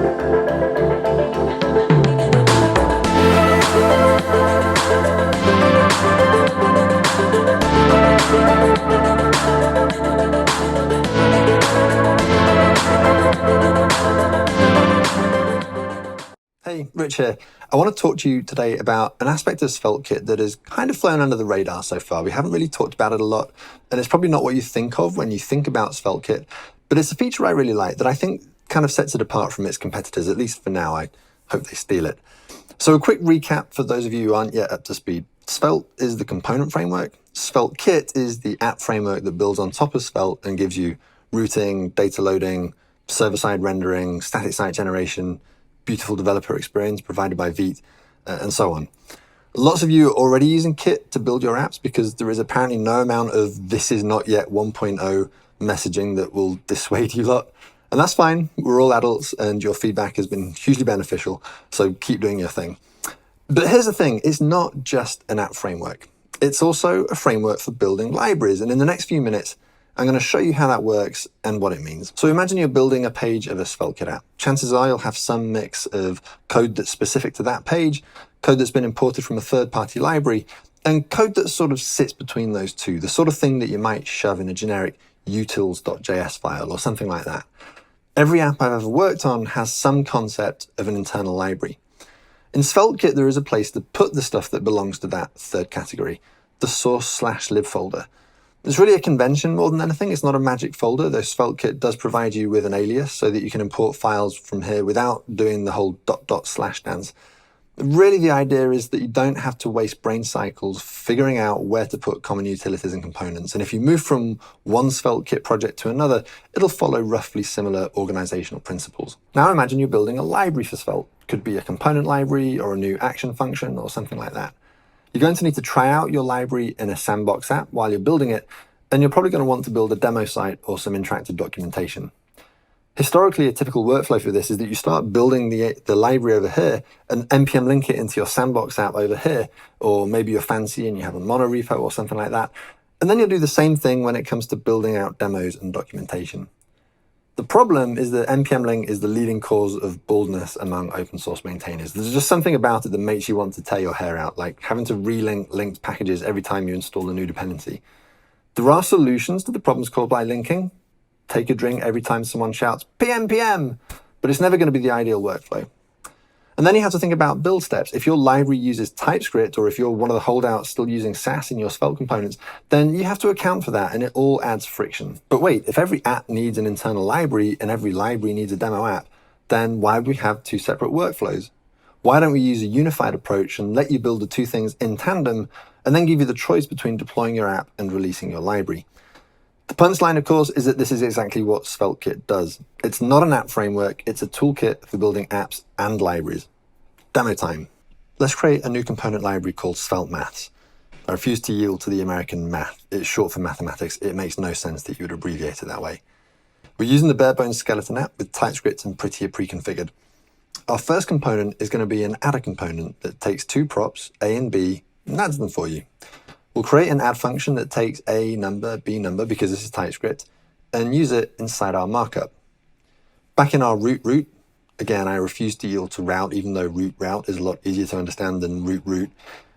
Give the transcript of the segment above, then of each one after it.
Hey, Rich here. I want to talk to you today about an aspect of SvelteKit that has kind of flown under the radar so far. We haven't really talked about it a lot, and it's probably not what you think of when you think about SvelteKit, but it's a feature I really like that I think kind of sets it apart from its competitors, at least for now. I hope they steal it. So a quick recap for those of you who aren't yet up to speed. Svelte is the component framework. SvelteKit is the app framework that builds on top of Svelte and gives you routing, data loading, server-side rendering, static site generation, beautiful developer experience provided by Vite, and so on. Lots of you are already using Kit to build your apps because there is apparently no amount of "this is not yet 1.0" messaging that will dissuade you lot. And that's fine. We're all adults and your feedback has been hugely beneficial, so keep doing your thing. But here's the thing, it's not just an app framework. It's also a framework for building libraries. And in the next few minutes, I'm going to show you how that works and what it means. So imagine you're building a page of a SvelteKit app. Chances are you'll have some mix of code that's specific to that page, code that's been imported from a third-party library, and code that sort of sits between those two, the sort of thing that you might shove in a generic utils.js file or something like that. Every app I've ever worked on has some concept of an internal library. In SvelteKit, there is a place to put the stuff that belongs to that third category, the source/lib folder. It's really a convention more than anything. It's not a magic folder, though SvelteKit does provide you with an alias so that you can import files from here without doing the whole ... dance. Really, the idea is that you don't have to waste brain cycles figuring out where to put common utilities and components. And if you move from one SvelteKit project to another, it'll follow roughly similar organizational principles. Now imagine you're building a library for Svelte. Could be a component library or a new action function or something like that. You're going to need to try out your library in a sandbox app while you're building it, and you're probably going to want to build a demo site or some interactive documentation. Historically, a typical workflow for this is that you start building the library over here and npm link it into your sandbox app over here, or maybe you're fancy and you have a monorepo or something like that. And then you'll do the same thing when it comes to building out demos and documentation. The problem is that npm link is the leading cause of baldness among open source maintainers. There's just something about it that makes you want to tear your hair out, like having to relink linked packages every time you install a new dependency. There are solutions to the problems caused by linking. Take a drink every time someone shouts PM PM, but it's never going to be the ideal workflow. And then you have to think about build steps. If your library uses TypeScript, or if you're one of the holdouts still using Sass in your Svelte components, then you have to account for that, and it all adds friction. But wait, if every app needs an internal library and every library needs a demo app, then why would we have two separate workflows? Why don't we use a unified approach and let you build the two things in tandem, and then give you the choice between deploying your app and releasing your library? The punchline, of course, is that this is exactly what SvelteKit does. It's not an app framework, it's a toolkit for building apps and libraries. Demo time. Let's create a new component library called Svelte Maths. I refuse to yield to the American math. It's short for mathematics. It makes no sense that you would abbreviate it that way. We're using the bare bones skeleton app with TypeScript and Prettier pre-configured. Our first component is going to be an adder component that takes two props, A and B, and adds them for you. We'll create an add function that takes A number, B number, because this is TypeScript, and use it inside our markup. Back in our root, again, I refuse to yield to route, even though route is a lot easier to understand than root.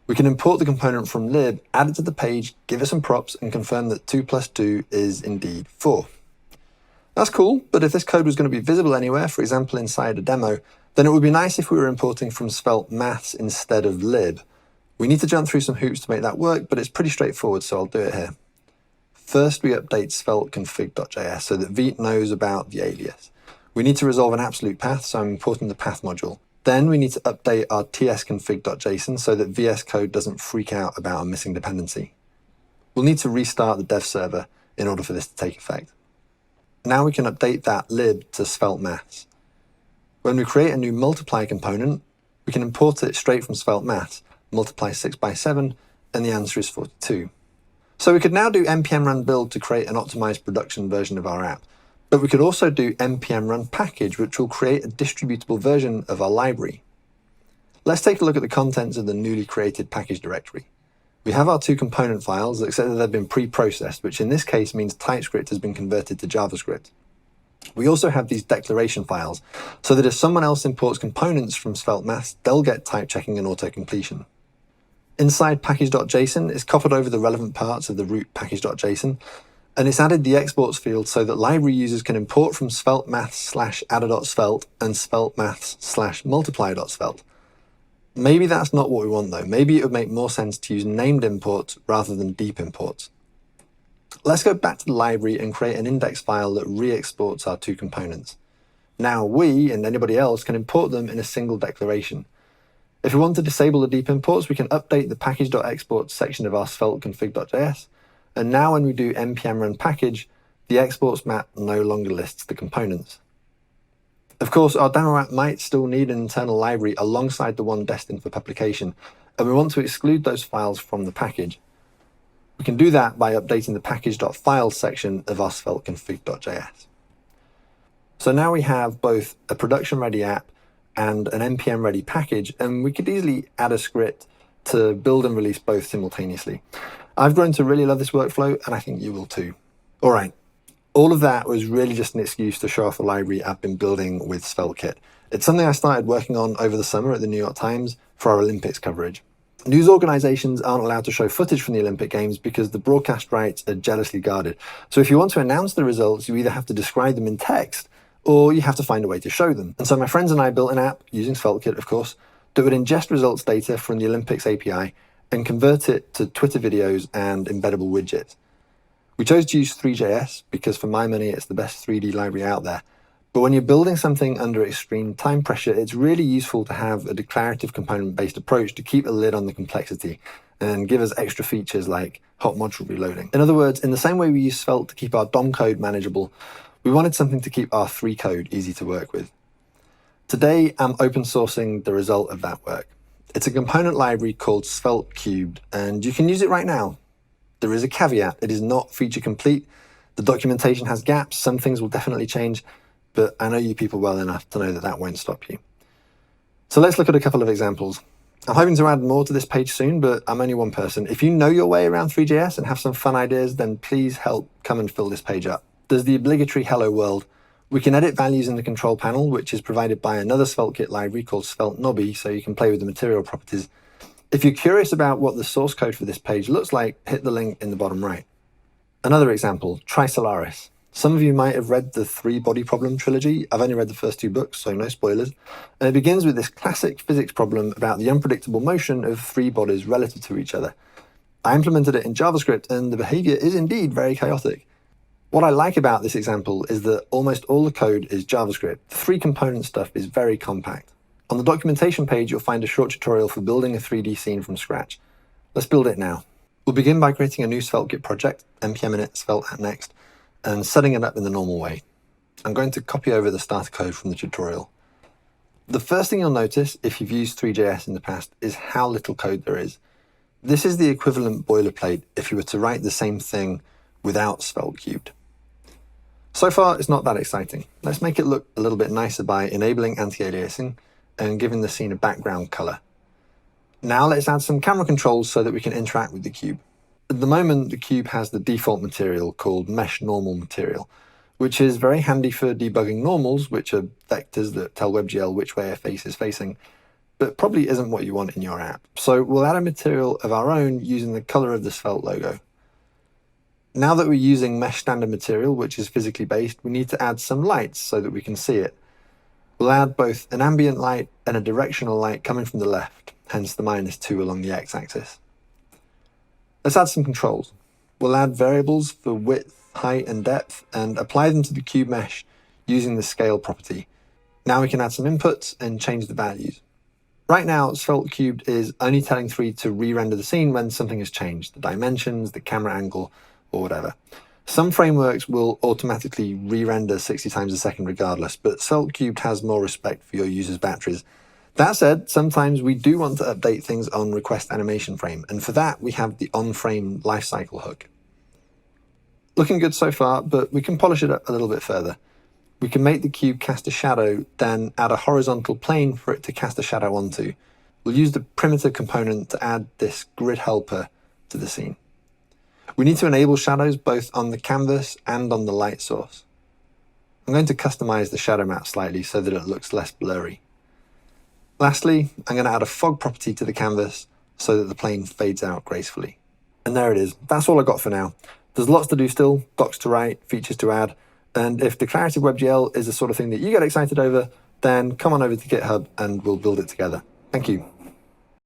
We can import the component from lib, add it to the page, give it some props, and confirm that 2 plus 2 is indeed 4. That's cool, but if this code was going to be visible anywhere, for example inside a demo, then it would be nice if we were importing from Svelte Maths instead of lib. We need to jump through some hoops to make that work, but it's pretty straightforward, so I'll do it here. First, we update SvelteKonfig.js so that Vite knows about the alias. We need to resolve an absolute path, so I'm importing the path module. Then we need to update our tsconfig.json so that VS Code doesn't freak out about a missing dependency. We'll need to restart the dev server in order for this to take effect. Now we can update that lib to Svelte Maths. When we create a new multiply component, we can import it straight from Svelte Maths, multiply 6 by 7, and the answer is 42. So we could now do npm run build to create an optimized production version of our app, but we could also do npm run package, which will create a distributable version of our library. Let's take a look at the contents of the newly created package directory. We have our two component files, except that they've been pre-processed, which in this case means TypeScript has been converted to JavaScript. We also have these declaration files, so that if someone else imports components from Svelte Maths, they'll get type checking and auto-completion. Inside package.json is copied over the relevant parts of the root package.json, and it's added the exports field so that library users can import from Svelte Maths/adder.svelte and Svelte Maths/multiplier.svelte. Maybe that's not what we want though. Maybe it would make more sense to use named imports rather than deep imports. Let's go back to the library and create an index file that re-exports our two components. Now we, and anybody else, can import them in a single declaration. If we want to disable the deep imports, we can update the package.export section of our SvelteConfig.js, and now when we do npm run package, the exports map no longer lists the components. Of course, our demo app might still need an internal library alongside the one destined for publication, and we want to exclude those files from the package. We can do that by updating the package.files section of our SvelteConfig.js. So now we have both a production-ready app and an npm-ready package, and we could easily add a script to build and release both simultaneously. I've grown to really love this workflow, and I think you will too. All right, all of that was really just an excuse to show off the library I've been building with SvelteKit. It's something I started working on over the summer at the New York Times for our Olympics coverage. News organizations aren't allowed to show footage from the Olympic Games because the broadcast rights are jealously guarded. So if you want to announce the results, you either have to describe them in text or you have to find a way to show them. And so my friends and I built an app, using SvelteKit of course, that would ingest results data from the Olympics API and convert it to Twitter videos and embeddable widgets. We chose to use Three.js because for my money it's the best 3D library out there. But when you're building something under extreme time pressure, it's really useful to have a declarative component-based approach to keep a lid on the complexity and give us extra features like hot module reloading. In other words, in the same way we use Svelte to keep our DOM code manageable, we wanted something to keep our 3 code easy to work with. Today, I'm open sourcing the result of that work. It's a component library called SvelteKit, and you can use it right now. There is a caveat, it is not feature complete. The documentation has gaps, some things will definitely change, but I know you people well enough to know that that won't stop you. So let's look at a couple of examples. I'm hoping to add more to this page soon, but I'm only one person. If you know your way around Three.js and have some fun ideas, then please help come and fill this page up. There's the obligatory hello world. We can edit values in the control panel, which is provided by another SvelteKit library called SvelteNobby, so you can play with the material properties. If you're curious about what the source code for this page looks like, hit the link in the bottom right. Another example, Trisolaris. Some of you might have read the 3 Body Problem trilogy. I've only read the first 2 books, so no spoilers. And it begins with this classic physics problem about the unpredictable motion of 3 bodies relative to each other. I implemented it in JavaScript, and the behavior is indeed very chaotic. What I like about this example is that almost all the code is JavaScript. The 3 component stuff is very compact. On the documentation page, you'll find a short tutorial for building a 3D scene from scratch. Let's build it now. We'll begin by creating a new SvelteKit project, npm init svelte at next, and setting it up in the normal way. I'm going to copy over the starter code from the tutorial. The first thing you'll notice if you've used Three.js in the past is how little code there is. This is the equivalent boilerplate if you were to write the same thing without SvelteKit. So far, it's not that exciting. Let's make it look a little bit nicer by enabling anti-aliasing and giving the scene a background color. Now let's add some camera controls so that we can interact with the cube. At the moment, the cube has the default material called mesh normal material, which is very handy for debugging normals, which are vectors that tell WebGL which way a face is facing, but probably isn't what you want in your app. So we'll add a material of our own using the color of the Svelte logo. Now that we're using mesh standard material, which is physically based, we need to add some lights so that we can see it. We'll add both an ambient light and a directional light coming from the left, hence the -2 along the x-axis. Let's add some controls. We'll add variables for width, height, and depth, and apply them to the cube mesh using the scale property. Now we can add some inputs and change the values. Right now, SvelteKit is only telling 3 to re-render the scene when something has changed, the dimensions, the camera angle, or whatever. Some frameworks will automatically re-render 60 times a second regardless, but SvelteKit has more respect for your users' batteries. That said, sometimes we do want to update things on request animation frame, and for that we have the on-frame lifecycle hook. Looking good so far, but we can polish it up a little bit further. We can make the cube cast a shadow, then add a horizontal plane for it to cast a shadow onto. We'll use the primitive component to add this grid helper to the scene. We need to enable shadows both on the canvas and on the light source. I'm going to customize the shadow matte slightly so that it looks less blurry. Lastly, I'm going to add a fog property to the canvas so that the plane fades out gracefully. And there it is. That's all I got for now. There's lots to do still, docs to write, features to add. And if declarative WebGL is the sort of thing that you get excited over, then come on over to GitHub and we'll build it together. Thank you.